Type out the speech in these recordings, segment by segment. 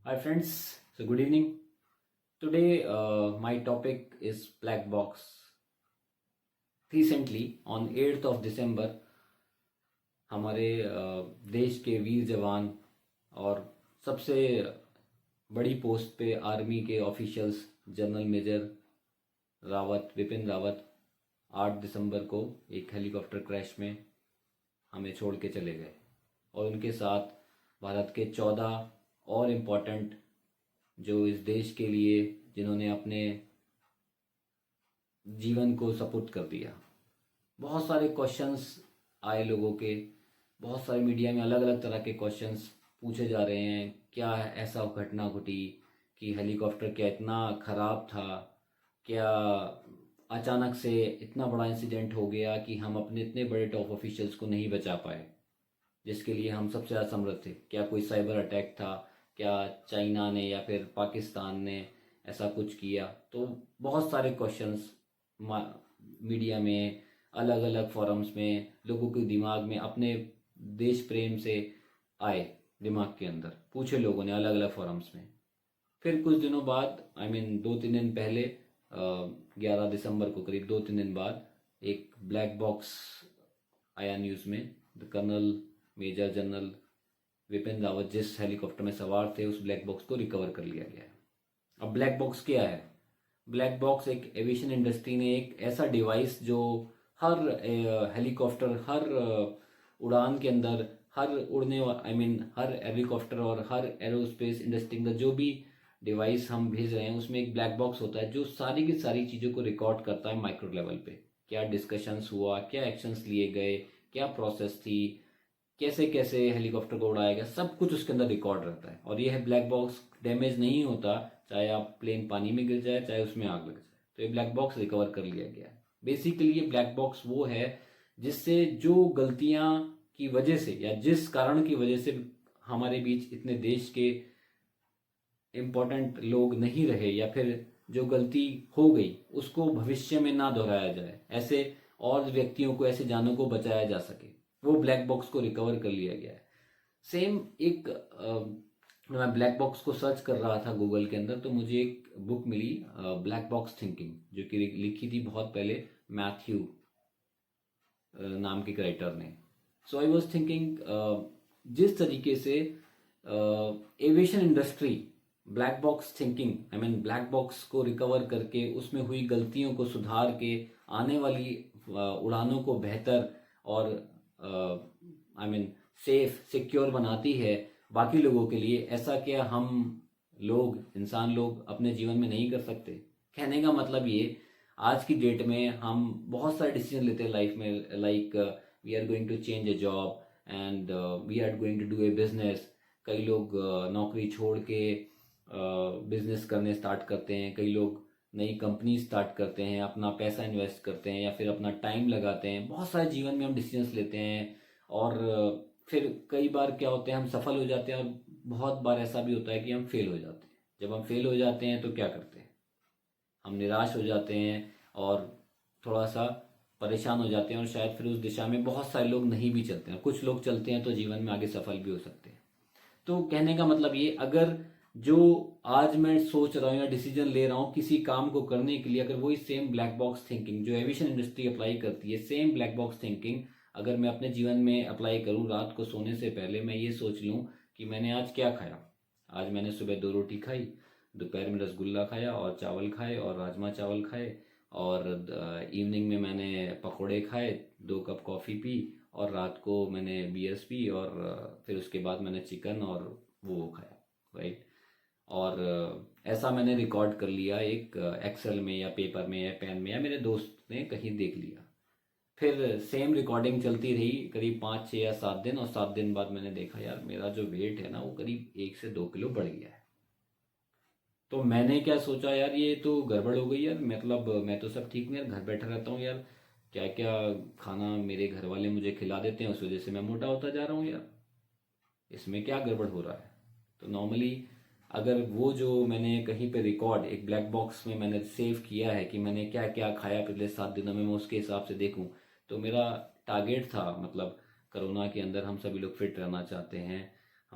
Hi friends, so good evening. Today my topic is black box. Recently on 8th of December हमारे देश के वीर जवान और सबसे बड़ी पोस्ट पे आर्मी के officials general major Rawat Vipin Rawat 8 दिसंबर को एक हेलीकॉप्टर क्रैश में हमें छोड़ के चले गए और उनके साथ भारत के 14 और इम्पोर्टेंट जो इस देश के लिए जिन्होंने अपने जीवन को सपुर्द कर दिया। बहुत सारे क्वेश्चंस आए लोगों के, बहुत सारे मीडिया में अलग अलग तरह के क्वेश्चंस पूछे जा रहे हैं। क्या ऐसा घटना घटी कि हेलीकॉप्टर क्या इतना ख़राब था, क्या अचानक से इतना बड़ा इंसिडेंट हो गया कि हम अपने इतने बड़े टॉप ऑफिशियल्स को नहीं बचा पाए जिसके लिए हम सबसे ज़्यादा समृद्ध थे। क्या कोई साइबर अटैक था, क्या चाइना ने या फिर पाकिस्तान ने ऐसा कुछ किया। तो बहुत सारे क्वेश्चंस मीडिया में अलग अलग फोरम्स में लोगों के दिमाग में अपने देश प्रेम से आए, दिमाग के अंदर पूछे लोगों ने अलग अलग फोरम्स में। फिर कुछ दिनों बाद 2-3 दिन पहले 11 दिसंबर को करीब 2-3 दिन बाद एक ब्लैक बॉक्स आया न्यूज़ में। The colonel major general Vipin Rawat जिस हेलीकॉप्टर में सवार थे उस ब्लैक बॉक्स को रिकवर कर लिया गया है। अब ब्लैक बॉक्स क्या है? ब्लैक बॉक्स एक एविएशन इंडस्ट्री ने एक ऐसा डिवाइस जो हर हेलीकॉप्टर, हर उड़ान के अंदर, हर उड़ने हर हेलीकॉप्टर और हर एरोस्पेस इंडस्ट्री का जो भी डिवाइस हम भेज रहे हैं उसमें एक ब्लैक बॉक्स होता है जो सारी की सारी चीज़ों को रिकॉर्ड करता है माइक्रो लेवल पे। क्या डिस्कशंस हुआ, क्या एक्शंस लिए गए, क्या प्रोसेस थी, कैसे कैसे हेलीकॉप्टर को उड़ाया गया, सब कुछ उसके अंदर रिकॉर्ड रहता है। और ये है ब्लैक बॉक्स डैमेज नहीं होता, चाहे आप प्लेन पानी में गिर जाए चाहे उसमें आग लग जाए। तो ये ब्लैक बॉक्स रिकवर कर लिया गया है। बेसिकली ये ब्लैक बॉक्स वो है जिससे जो गलतियां की वजह से या जिस कारण की वजह से हमारे बीच इतने देश के इम्पोर्टेंट लोग नहीं रहे या फिर जो गलती हो गई उसको भविष्य में ना दोहराया जाए, ऐसे और व्यक्तियों को, ऐसे जानों को बचाया जा सके, वो ब्लैक बॉक्स को रिकवर कर लिया गया है। सेम एक मैं ब्लैक बॉक्स को सर्च कर रहा था गूगल के अंदर तो मुझे एक बुक मिली ब्लैक बॉक्स थिंकिंग, जो कि लिखी थी बहुत पहले मैथ्यू नाम के राइटर ने। सो आई वॉज थिंकिंग जिस तरीके से aviation industry black box thinking black box को रिकवर करके उसमें हुई गलतियों को सुधार के आने वाली उड़ानों को बेहतर और सेफ सिक्योर बनाती है बाकी लोगों के लिए, ऐसा क्या हम लोग, इंसान लोग अपने जीवन में नहीं कर सकते? कहने का मतलब ये, आज की डेट में हम बहुत सारे डिसीजन लेते हैं लाइफ में, like we are going to change a job and we are going to do a business. कई लोग नौकरी छोड़ के बिजनेस करने स्टार्ट करते हैं, कई लोग नई कंपनी स्टार्ट करते हैं, अपना पैसा इन्वेस्ट करते हैं या फिर अपना टाइम लगाते हैं। बहुत सारे जीवन में हम डिसीजंस लेते हैं और फिर कई बार क्या होते हैं, हम सफल हो जाते हैं और बहुत बार ऐसा भी होता है कि हम फेल हो जाते हैं। जब हम फेल हो जाते हैं तो क्या करते हैं? हम निराश हो जाते हैं और थोड़ा सा परेशान हो जाते हैं और शायद फिर उस दिशा में बहुत सारे लोग नहीं भी चलते हैं। कुछ लोग चलते हैं तो जीवन में आगे सफल भी हो सकते हैं। तो कहने का मतलब ये, अगर जो आज मैं सोच रहा हूँ या डिसीजन ले रहा हूँ किसी काम को करने के लिए, अगर वही सेम ब्लैक बॉक्स थिंकिंग जो एविएशन इंडस्ट्री अप्लाई करती है, सेम ब्लैक बॉक्स थिंकिंग अगर मैं अपने जीवन में अप्लाई करूँ, रात को सोने से पहले मैं ये सोच लूँ कि मैंने आज क्या खाया। आज मैंने सुबह 2 रोटी खाई, दोपहर में रसगुल्ला खाया और चावल खाए और राजमा चावल खाए, और इवनिंग में मैंने पकोड़े खाए, 2 कप कॉफ़ी पी, और रात को मैंने बियर्स पी, और फिर उसके बाद मैंने चिकन और वो खाया, राइट। और ऐसा मैंने रिकॉर्ड कर लिया एक एक्सेल में या पेपर में या पेन में, या मेरे दोस्त ने कहीं देख लिया। फिर सेम रिकॉर्डिंग चलती रही करीब 5-6 या 7 दिन, और 7 दिन बाद मैंने देखा यार मेरा जो वेट है ना वो करीब 1 से 2 किलो बढ़ गया है। तो मैंने क्या सोचा, यार ये तो गड़बड़ हो गई यार, मतलब मैं तो सब ठीक नहीं यार, घर बैठा रहता हूँ यार, क्या क्या खाना मेरे घर वाले मुझे खिला देते हैं उस वजह से मैं मोटा होता जा रहा हूँ यार, इसमें क्या गड़बड़ हो रहा है। तो नॉर्मली अगर वो जो मैंने कहीं पे रिकॉर्ड एक ब्लैक बॉक्स में मैंने सेव किया है कि मैंने क्या क्या खाया पिछले 7 दिनों में, मैं उसके हिसाब से देखूं, तो मेरा टारगेट था, मतलब कोरोना के अंदर हम सभी लोग फिट रहना चाहते हैं,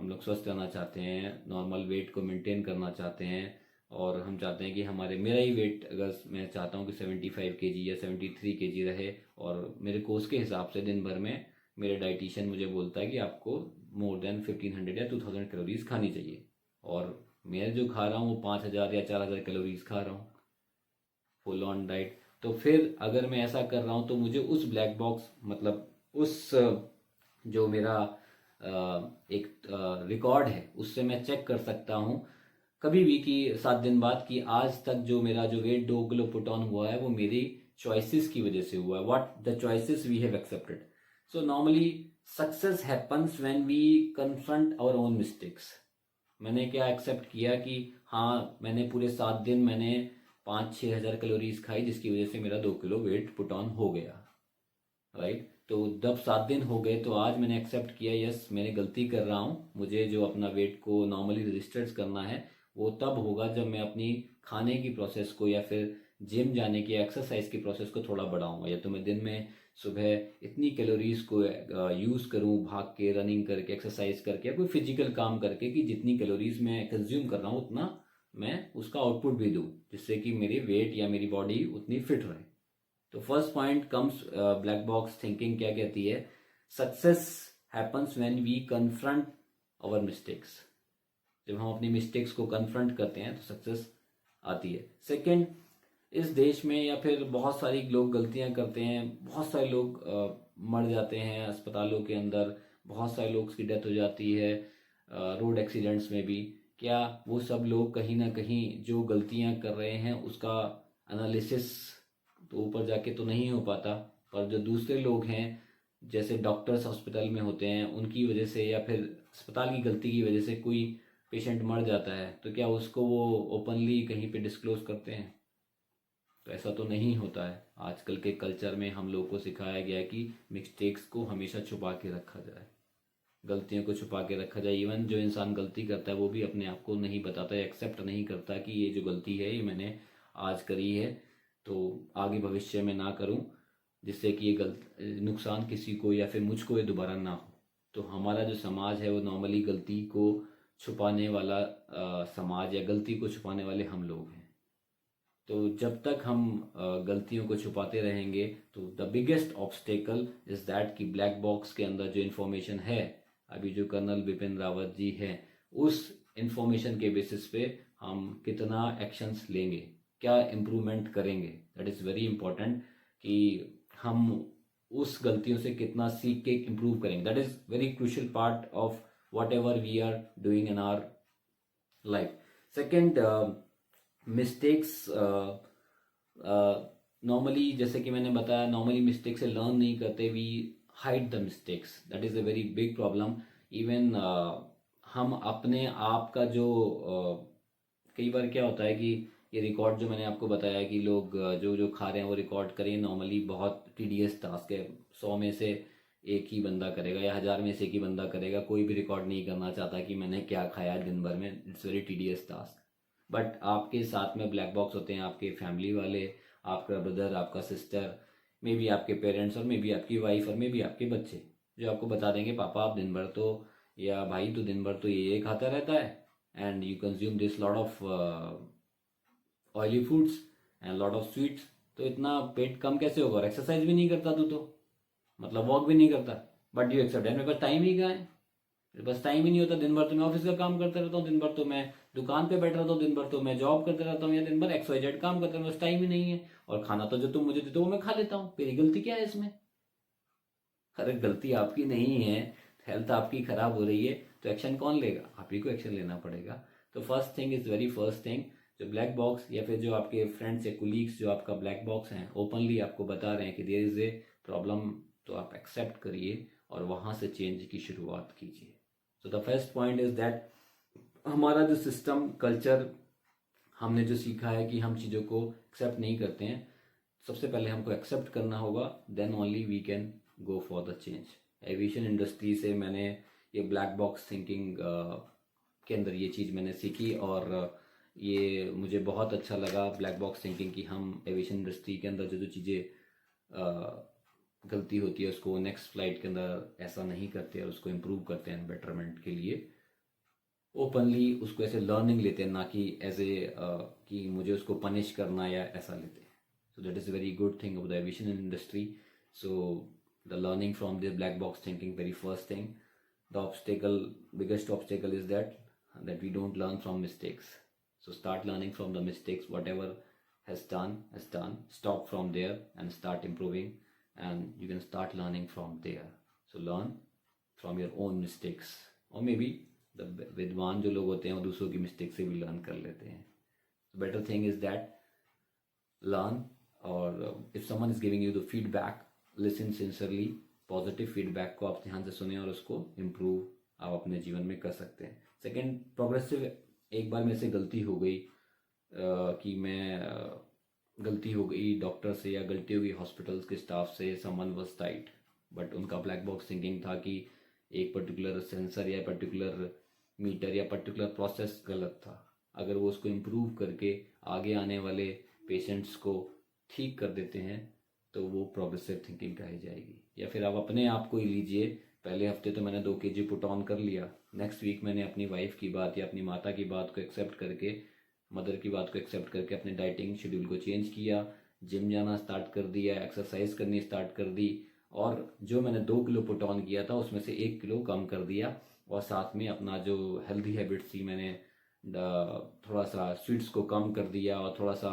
हम लोग स्वस्थ रहना चाहते हैं, नॉर्मल वेट को मेंटेन करना चाहते हैं, और हम चाहते हैं कि मेरा ही वेट, अगर मैं चाहता हूँ कि 75 kg या 73 kg रहे, और मेरे कोर्स के हिसाब से दिन भर में मेरे डाइटिशियन मुझे बोलता है कि आपको मोर देन 1500 या 2000 कैलोरीज खानी चाहिए, और मैं जो खा रहा हूँ वो 5000 या 4000 कैलोरीज खा रहा हूँ फुल ऑन डाइट। तो फिर अगर मैं ऐसा कर रहा हूँ तो मुझे उस ब्लैक बॉक्स, मतलब उस जो मेरा एक रिकॉर्ड है, उससे मैं चेक कर सकता हूँ कभी भी कि 7 दिन बाद कि आज तक जो मेरा जो वेट 2 किलो पुट ऑन हुआ है वो मेरी चॉइसेस की वजह से हुआ है, what the choices we have accepted. So normally success happens when we confront our own mistakes. मैंने क्या एक्सेप्ट किया कि हाँ, मैंने पूरे 7 दिन मैंने 5-6 हज़ार कैलोरीज खाई, जिसकी वजह से मेरा 2 किलो वेट पुट ऑन हो गया, राइट। तो जब 7 दिन हो गए तो आज मैंने एक्सेप्ट किया, यस मैंने गलती कर रहा हूँ, मुझे जो अपना वेट को नॉर्मली रजिस्टर्स करना है वो तब होगा जब मैं अपनी खाने की प्रोसेस को या फिर जिम जाने की एक्सरसाइज की प्रोसेस को थोड़ा बढ़ाऊंगा, या तो मैं दिन में सुबह इतनी कैलोरीज को यूज़ करूँ, भाग के, रनिंग करके, एक्सरसाइज करके, या कोई फिजिकल काम करके, कि जितनी कैलोरीज मैं कंज्यूम कर रहा हूँ उतना मैं उसका आउटपुट भी दूँ, जिससे कि मेरी वेट या मेरी बॉडी उतनी फिट रहे। तो first point comes black box thinking क्या कहती है, success happens when we confront our mistakes. जब हम अपनी मिस्टेक्स को कन्फ्रंट करते हैं तो सक्सेस आती है। सेकंड, इस देश में या फिर बहुत सारी लोग गलतियां करते हैं, बहुत सारे लोग मर जाते हैं अस्पतालों के अंदर, बहुत सारे लोग की डेथ हो जाती है रोड एक्सीडेंट्स में भी। क्या वो सब लोग कहीं ना कहीं जो गलतियां कर रहे हैं उसका एनालिसिस तो ऊपर जाके तो नहीं हो पाता, पर जो दूसरे लोग हैं, जैसे डॉक्टर्स हॉस्पिटल में होते हैं, उनकी वजह से या फिर अस्पताल की गलती की वजह से कोई पेशेंट मर जाता है, तो क्या उसको वो ओपनली कहीं पे डिस्क्लोज करते हैं? तो ऐसा तो नहीं होता है। आजकल के कल्चर में हम लोग को सिखाया गया है कि मिस्टेक्स को हमेशा छुपा के रखा जाए, गलतियों को छुपा के रखा जाए। इवन जो इंसान गलती करता है वो भी अपने आप को नहीं बताता, एक्सेप्ट नहीं करता कि ये जो गलती है ये मैंने आज करी है, तो आगे भविष्य में ना करूं, जिससे कि ये नुकसान किसी को या फिर मुझको ये दोबारा ना हो। तो हमारा जो समाज है वो नॉर्मली गलती को छुपाने वाला समाज, या गलती को छुपाने वाले हम लोग हैं। तो जब तक हम गलतियों को छुपाते रहेंगे तो the biggest obstacle is that कि ब्लैक बॉक्स के अंदर जो इन्फॉर्मेशन है, अभी जो कर्नल बिपिन रावत जी हैं, उस इन्फॉर्मेशन के बेसिस पे हम कितना एक्शंस लेंगे, क्या इम्प्रूवमेंट करेंगे, दैट इज़ वेरी इंपॉर्टेंट। कि हम उस गलतियों से कितना सीख के इम्प्रूव करेंगे, that is very crucial part of whatever we are doing in our life. Second, mistakes normally, जैसे कि मैंने बताया, नॉर्मली मिस्टेक से लर्न नहीं करते, we hide the mistakes, that is a very big problem. Even हम अपने आप का जो कई बार क्या होता है कि ये रिकॉर्ड जो मैंने आपको बताया कि लोग जो जो खा रहे हैं वो रिकॉर्ड करें, नॉर्मली बहुत टीडियस टास्क है, 100 में से एक ही बंदा करेगा या 1000 में से एक ही बंदा करेगा, कोई भी रिकॉर्ड नहीं करना चाहता कि मैंने क्या खाया दिन भर में, it's very tedious task. But आपके साथ में ब्लैक बॉक्स होते हैं, आपके फैमिली वाले, आपका ब्रदर, आपका सिस्टर, मे बी आपके पेरेंट्स, और मे बी आपकी वाइफ, और मे बी आपके बच्चे, जो आपको बता देंगे पापा आप दिन भर तो, या भाई तो दिन भर तो ये खाता रहता है, and you consume this lot of oily foods and lot of sweets, तो इतना पेट कम कैसे होगा, और एक्सरसाइज भी नहीं करता तू तो, मतलब वॉक भी नहीं करता, बट यू एक्सेप्ट। मेरे पास टाइम ही कहाँ है, मेरे पास टाइम ही नहीं होता, दिन भर तो मैं ऑफिस का काम करता रहता हूँ, दिन भर तो मैं दुकान पे बैठ रहता हूँ, दिन भर तो मैं जॉब करते रहता हूँ, या दिन भर XYZ काम करता हूँ, बस टाइम ही नहीं है, और खाना तो जो तुम मुझे देते हो वो मैं खा लेता हूँ, मेरी गलती क्या है इसमें? अरे गलती आपकी नहीं है, हेल्थ आपकी खराब हो रही है, तो एक्शन कौन लेगा? आप ही को एक्शन लेना पड़ेगा। तो first thing is very first thing, जो ब्लैक बॉक्स या फिर जो आपके फ्रेंड्स या कुलीग्स जो आपका ब्लैक बॉक्स हैं ओपनली आपको बता रहे हैं कि देयर इज ए प्रॉब्लम, तो आप एक्सेप्ट करिए और वहाँ से चेंज की शुरुआत कीजिए। So the first point is that हमारा जो सिस्टम, कल्चर, हमने जो सीखा है कि हम चीज़ों को एक्सेप्ट नहीं करते हैं, सबसे पहले हमको एक्सेप्ट करना होगा, then only we can go for the change. Aviation industry से मैंने ये ब्लैक बॉक्स थिंकिंग के अंदर ये चीज़ मैंने सीखी, और ये मुझे बहुत अच्छा लगा ब्लैक बॉक्स थिंकिंग कि हम एविएशन इंडस्ट्री के अंदर जो जो चीज़ें गलती होती है उसको नेक्स्ट फ्लाइट के अंदर ऐसा नहीं करते और उसको इम्प्रूव करते हैं बेटरमेंट के लिए। ओपनली उसको ऐसे लर्निंग लेते हैं, ना कि एज ए कि मुझे उसको पनिश करना या ऐसा लेते हैं. So that is a very good thing about the aviation industry. So the learning from this black box thinking, very first thing, the biggest obstacle is that we don't learn from mistakes. So start learning from the mistakes. Whatever has done has done. Stop from there and start improving, and you can start learning from there. So learn from your own mistakes, or maybe the विद्वान जो लोग होते हैं वो दूसरों की mistake से भी लर्न कर लेते हैं. Better thing is that learn, or if someone is giving you the feedback, listen sincerely. Positive feedback को आप ध्यान से सुने और उसको इम्प्रूव आप अपने जीवन में कर सकते हैं. Second, progressive. एक बार मेरे से गलती हो गई कि मैं गलती हो गई डॉक्टर से या गलती हो गई हॉस्पिटल्स के स्टाफ से. समवन वाज टाइट, बट उनका ब्लैक बॉक्स थिंकिंग था कि एक पर्टिकुलर सेंसर या पर्टिकुलर मीटर या पर्टिकुलर प्रोसेस गलत था. अगर वो उसको इम्प्रूव करके आगे आने वाले पेशेंट्स को ठीक कर देते हैं तो वो प्रोग्रेसिव थिंकिंग कही जाएगी. या फिर आप अपने आप को ही लीजिए. पहले हफ्ते तो मैंने 2 kg पुट ऑन कर लिया. नेक्स्ट वीक मैंने अपनी वाइफ की बात या अपनी माता की बात को एक्सेप्ट करके, मदर की बात को एक्सेप्ट करके अपने डाइटिंग शेड्यूल को चेंज किया, जिम जाना स्टार्ट कर दिया, एक्सरसाइज करनी स्टार्ट कर दी, और जो मैंने 2 किलो पुट ऑन किया था उसमें से 1 किलो कम कर दिया. और साथ में अपना जो हेल्दी हैबिट्स थी, मैंने थोड़ा सा स्वीट्स को कम कर दिया और थोड़ा सा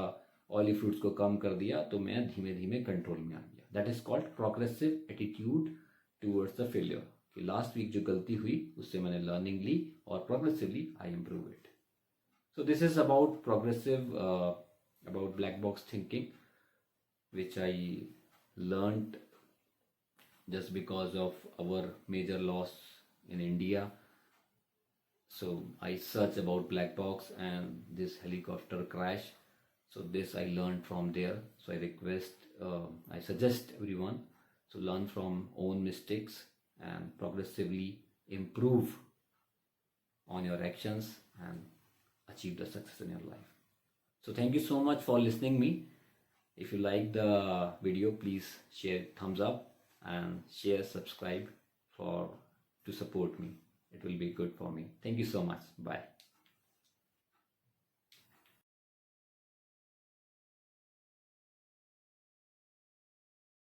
ऑयली फ्रूट्स को कम कर दिया. तो मैं धीमे धीमे कंट्रोल में आ गया. That is called progressive attitude towards the failure. कि लास्ट वीक जो गलती हुई उससे मैंने लर्निंग ली और progressively I improve it. So this is about progressive, about black box thinking, which I learned just because of our major loss in India. So I searched about black box and this helicopter crash. So this I learned from there. So I suggest everyone to learn from own mistakes and progressively improve on your actions and achieve the success in your life. So thank you so much for listening me. If you like the video, please share, thumbs up, and share, subscribe to support me. It will be good for me. Thank you so much. Bye.